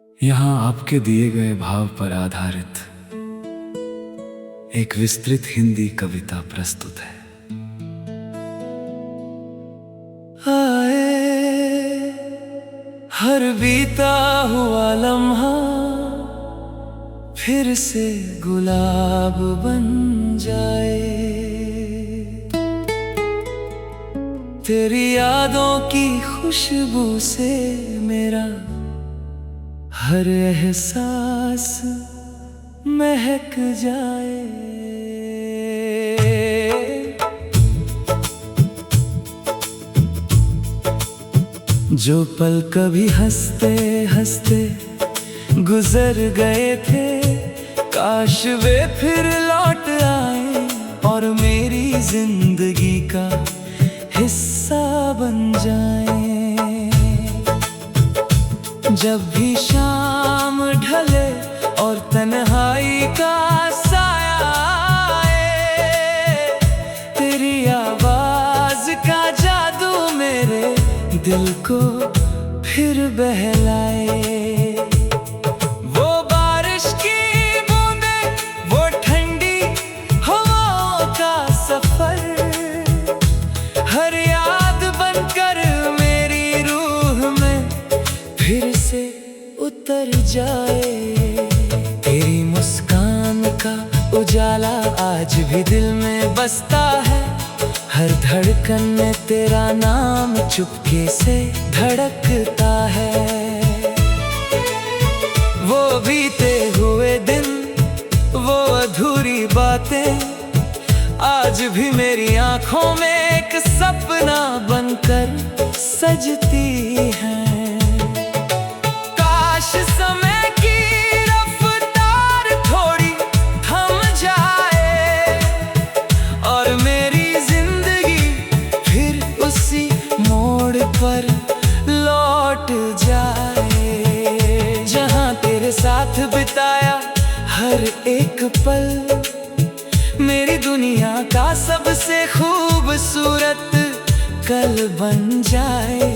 यहाँ आपके दिए गए भाव पर आधारित एक विस्तृत हिंदी कविता प्रस्तुत है। आए हर बीता हुआ लम्हा फिर से गुलाब बन जाए, तेरी यादों की खुशबू से मेरा हर एहसास महक जाए। जो पल कभी हंसते हंसते गुजर गए थे, काश वे फिर लौट आए और मेरी जिंदगी का हिस्सा बन जाए। जब भी शाम ढले और तन्हाई का साया आए, तेरी आवाज का जादू मेरे दिल को फिर बहलाए। वो बारिश की बूंदें, वो ठंडी हवाओं का सफर, हर याद बनकर मेरी रूह में फिर से उतर जाए। तेरी मुस्कान का उजाला आज भी दिल में बसता है, हर धड़कन में तेरा नाम चुपके से धड़कता है। वो बीते हुए दिन, वो अधूरी बातें आज भी मेरी आंखों में एक सपना बनकर सजती हैं। काश समय की रफ्तार थोड़ी थम जाए और मेरी जिंदगी फिर उसी मोड़ पर लौट जाए। जहां तेरे साथ बिताया हर एक पल मेरी दुनिया का सबसे खूबसूरत कल बन जाए।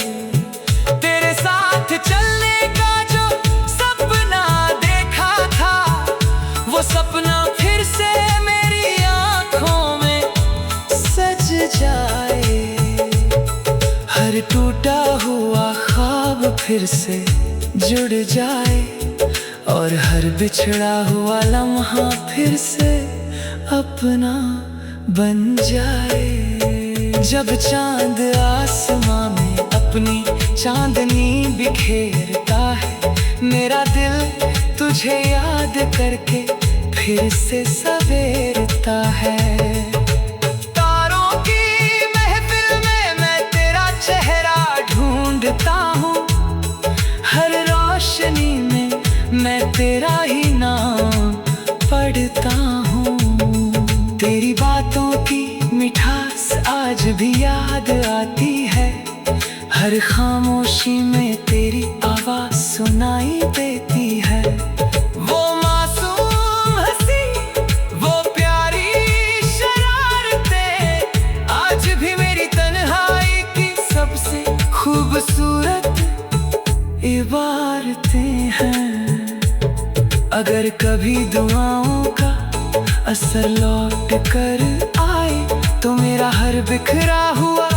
तेरे साथ चलने का जो सपना देखा था, वो सपना फिर से मेरी आंखों में सज जाए। हर टूटा हुआ ख्वाब फिर से जुड़ जाए और हर बिछड़ा हुआ लम्हा फिर से अपना बन जाए। जब चांद आसमां में अपनी चांदनी बिखेरता है, मेरा दिल तुझे याद करके फिर से सवेरता है। तारों की महफिल में मैं तेरा चेहरा ढूंढता हूँ, हर रोशनी में मैं तेरा ही नाम पढ़ता हूँ। तेरी बातों की मिठास आज भी याद आती है, हर खामोशी में तेरी आवाज सुनाई देती है। वो मासूम हंसी, वो प्यारी शरारतें आज भी मेरी तन्हाई की सबसे खूबसूरत इबारतें हैं। अगर कभी दुआओं का असर लौट कर आए, तो मेरा हर बिखरा हुआ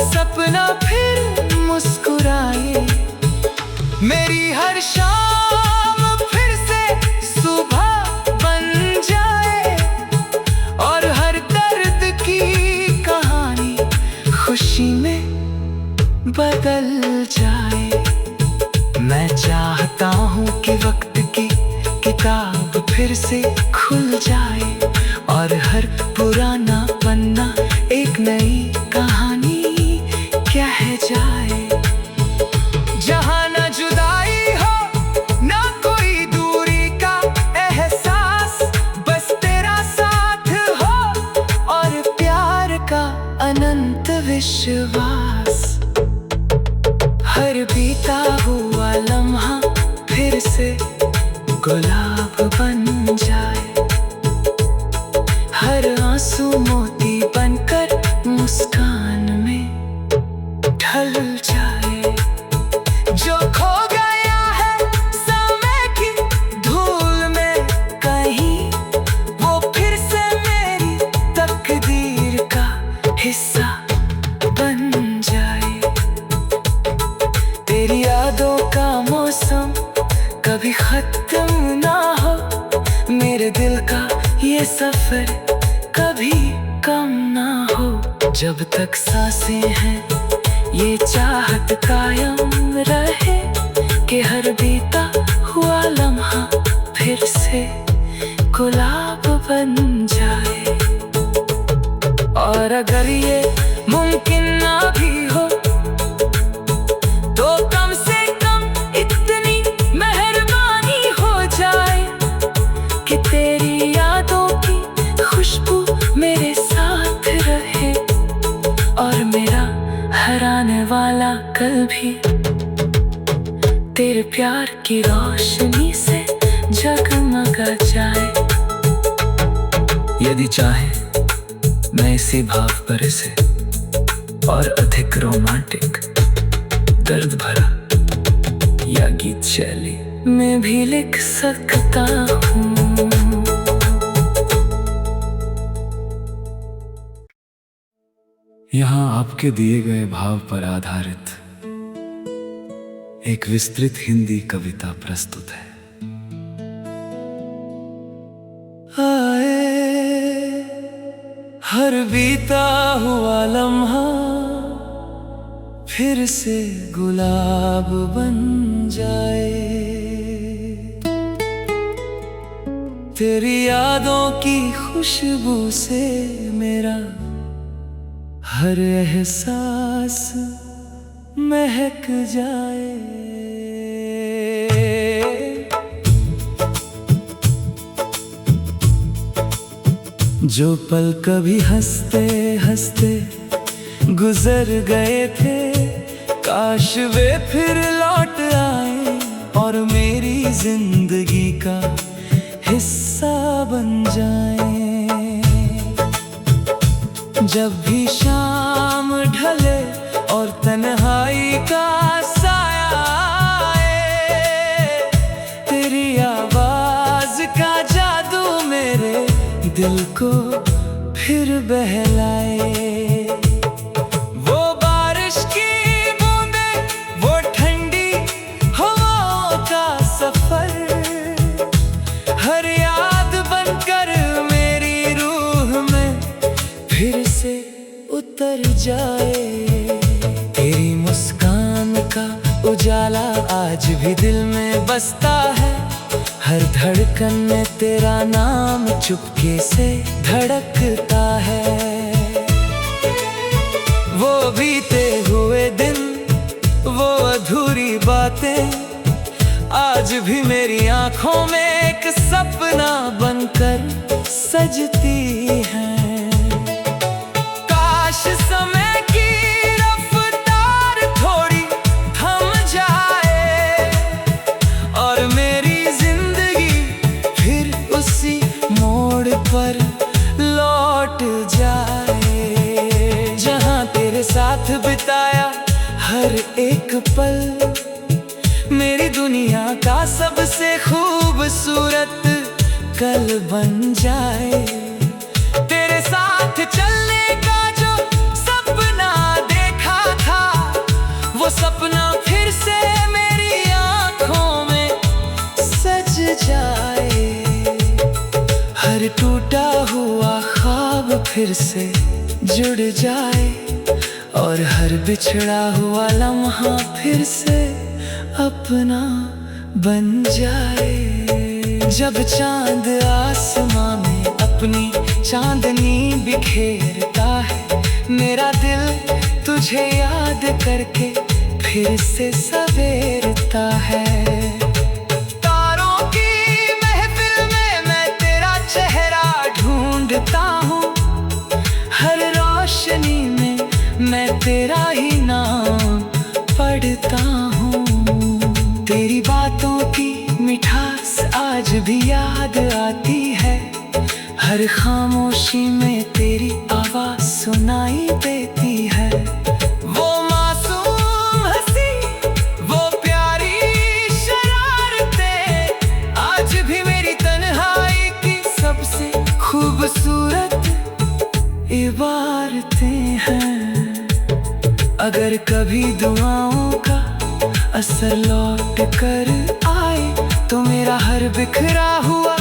सपना फिर मुस्कुराए। मेरी हर शाम फिर से सुबह बन जाए और हर दर्द की कहानी खुशी में बदल जाए। मैं चाहता हूँ कि वक्त की किताब फिर से खुल जाए और हर पुराना पन्ना एक नई कहानी कह जाए। जहां न जुदाई हो ना कोई दूरी का एहसास, बस तेरा साथ हो और प्यार का अनंत विश्वास। हर बीता हुआ लम्हा फिर से गुलाब बन जाए, हर आंसू मोती बनकर मुस्कान में ढल जाए। जो खो गया है समय खत्म ना हो, मेरे दिल का ये सफर कभी कम ना हो। जब तक सांसें हैं ये चाहत कायम रहे कि हर बीता हुआ लम्हा फिर से गुलाब बन जाए। और अगर ये मुमकिन ना भी हो तो कम से कम इतनी मेहरबानी हो जाए कि तेरी यादों की खुशबू मेरे साथ रहे और मेरा हराने वाला कल भी तेरे प्यार की रोशनी से जगमगा जाए। यदि चाहे मैं इसी भाव भरे से और अधिक रोमांटिक, दर्द भरा या गीत शैली में भी लिख सकता हूँ। यहाँ आपके दिए गए भाव पर आधारित एक विस्तृत हिंदी कविता प्रस्तुत है। हर बीता हुआ लम्हा फिर से गुलाब बन जाए, तेरी यादों की खुशबू से मेरा हर एहसास महक जाए। जो पल कभी हंसते हंसते गुजर गए थे, काश वे फिर लौट आए और मेरी जिंदगी का हिस्सा बन जाए। जब भी शाम ढले और तन्हाई का साया आए, तेरी आवाज का जादू मेरे दिल को फिर बहलाए। वो बारिश की बूंदें, वो ठंडी हवाओं का सफर, हर याद बनकर मेरी रूह में फिर से उतर जाए। तेरी मुस्कान का उजाला आज भी दिल में बसता है, हर धड़कन में तेरा नाम चुपके से धड़कता है। वो बीते हुए दिन, वो अधूरी बातें आज भी मेरी आंखों में एक सपना बनकर सजती हैं। काश समय की रफ्तार थोड़ी थम जाए और मेरी पर लौट जाए, जहां तेरे साथ बिताया हर एक पल मेरी दुनिया का सबसे खूबसूरत कल बन जाए। तेरे साथ चलने का जो सपना देखा था, वो सपना फिर से मेरी आंखों में सज जाए। हर टूटा हुआ ख्वाब फिर से जुड़ जाए और हर बिछड़ा हुआ लम्हा फिर से अपना बन जाए। जब चांद आसमां में अपनी चांदनी बिखेरता है, मेरा दिल तुझे याद करके फिर से सवेरता है। हर रोशनी में मैं तेरा ही नाम पढ़ता हूँ। तेरी बातों की मिठास आज भी याद आती है, हर खामोशी में तेरी आवाज सुनाई देती है। वो मासूम हंसी, वो प्यारी शरारतें आज भी मेरी तन्हाई की सबसे खूबसूरत इबारतें हैं। अगर कभी दुआओं का असर लौट कर आए तो मेरा हर बिखरा हुआ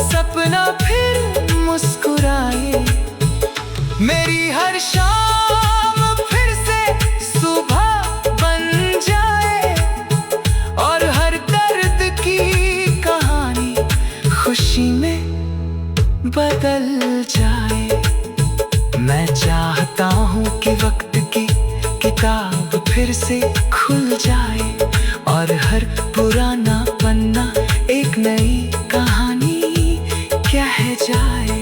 सपना फिर मुस्कुराए। मेरी हर शाम फिर से सुबह बन जाए और हर दर्द की कहानी खुशी में बदल जाए। मैं चाहता हूँ कि वक्त की किताब फिर से खुल जाए और हर पुराना पन्ना एक नई कहानी कह जाए।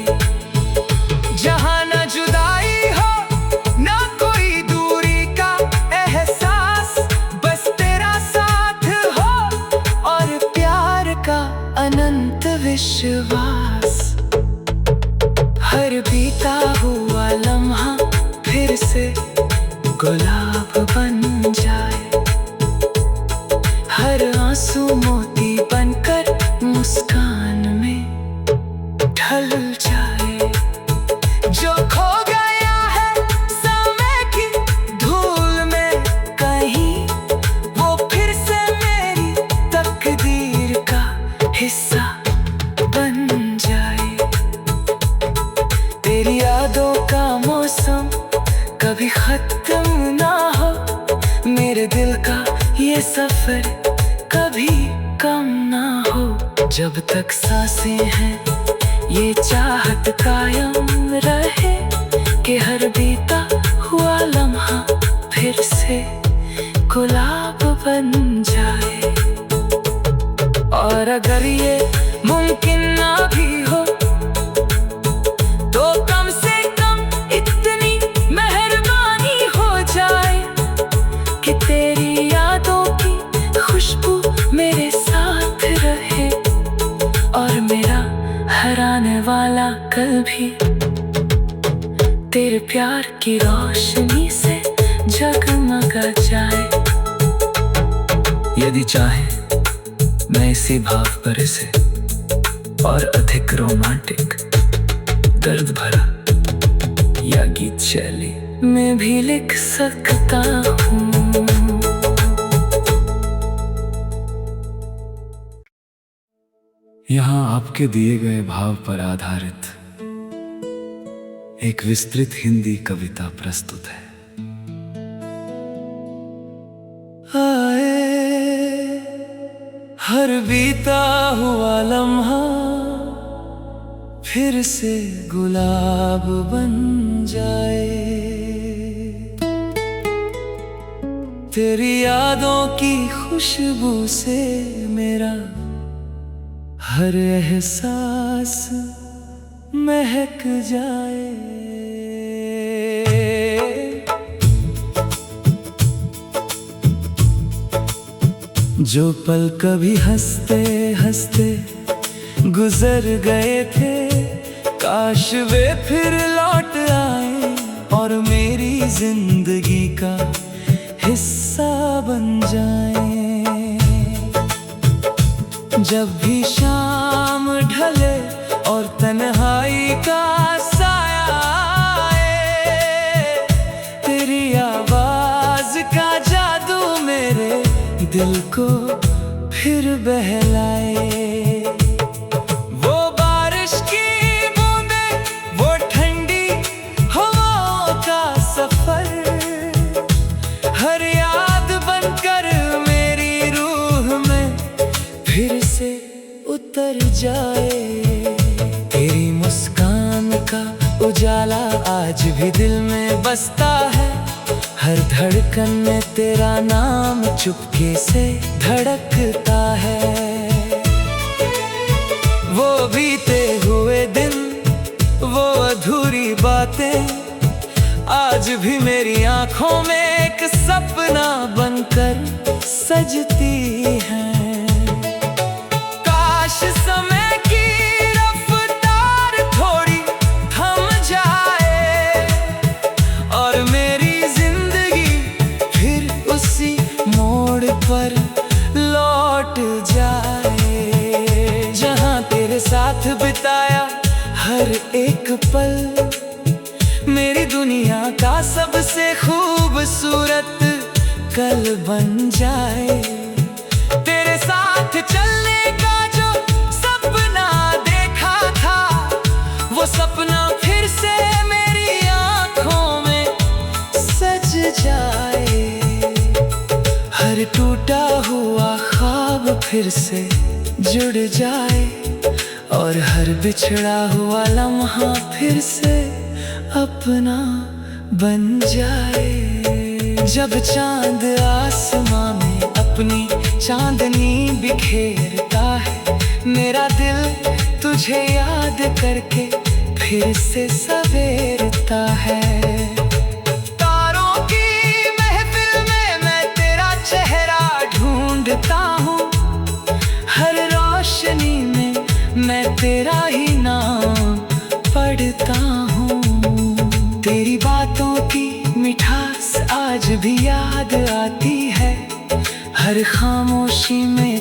जहाँ न जुदाई हो ना कोई दूरी का एहसास, बस तेरा साथ हो और प्यार का अनंत विश्वास। हर बीता हुआ लम्हा फिर से गुलाब बन जाए, हर आंसू मोती बनकर मुस्कान में ढल जाए। जो खो गया है समय की धूल में कहीं, वो फिर से मेरी तकदीर का हिस्सा बन जाए। तेरी यादों का मौसम कभी खत्म ना हो, मेरे दिल का ये सफर कभी कम ना हो। जब तक सांसें हैं ये चाहत कायम रहे कि हर बीता हुआ लम्हा फिर से गुलाब बन जाए। और अगर ये मुमकिन ना भी हो तो कम से कम इतनी मेहरबानी हो जाए कि तेरी यादों की खुशबू मेरे साथ रहे और मेरा हर आने वाला कल भी तेरे प्यार की रोशनी से जगमगा जाए। यदि चाहे मैं इसी भाव पर इसे और अधिक रोमांटिक, दर्द भरा या गीत शैली में भी लिख सकता हूँ। यहाँ आपके दिए गए भाव पर आधारित एक विस्तृत हिंदी कविता प्रस्तुत है। आए हर बीता हुआ लम्हा फिर से गुलाब बन जाए। तेरी यादों की खुशबू से मेरा हर एहसास महक जाए। जो पल कभी हंसते हंसते गुजर गए थे, काश वे फिर लौट आए और मेरी जिंदगी का हिस्सा बन जाए। जब भी शाम ढले और तन्हाई का साया आए, तेरी आवाज का जादू मेरे दिल को फिर बहलाए। वो बारिश की बूंदें, वो ठंडी हवाओं का सफर, हर याद बनकर मेरी रूह में फिर से उतर जाए। तेरी मुस्कान का उजाला आज भी दिल में बसता है, हर धड़कन में तेरा नाम चुपके से धड़कता है। वो बीते हुए दिन, वो अधूरी बातें आज भी मेरी आंखों में एक सपना बनकर सजती हैं। काश समय की रफ्तार थोड़ी थम जाए और मेरी पर लौट जाए। जहां तेरे साथ बिताया हर एक पल मेरी दुनिया का सबसे खूबसूरत कल बन जाए। तेरे साथ चलने का ख्वाब फिर से जुड़ जाए और हर बिछड़ा हुआ लम्हा फिर से अपना बन जाए। जब चांद आसमां में अपनी चांदनी बिखेरता है, मेरा दिल तुझे याद करके फिर से सवेरता है। तारों की महफिल में मैं तेरा चेहरा ढूंढता हूँ, हर रोशनी में मैं तेरा ही नाम पढ़ता हूँ। तेरी बातों की मिठास आज भी याद आती है, हर खामोशी में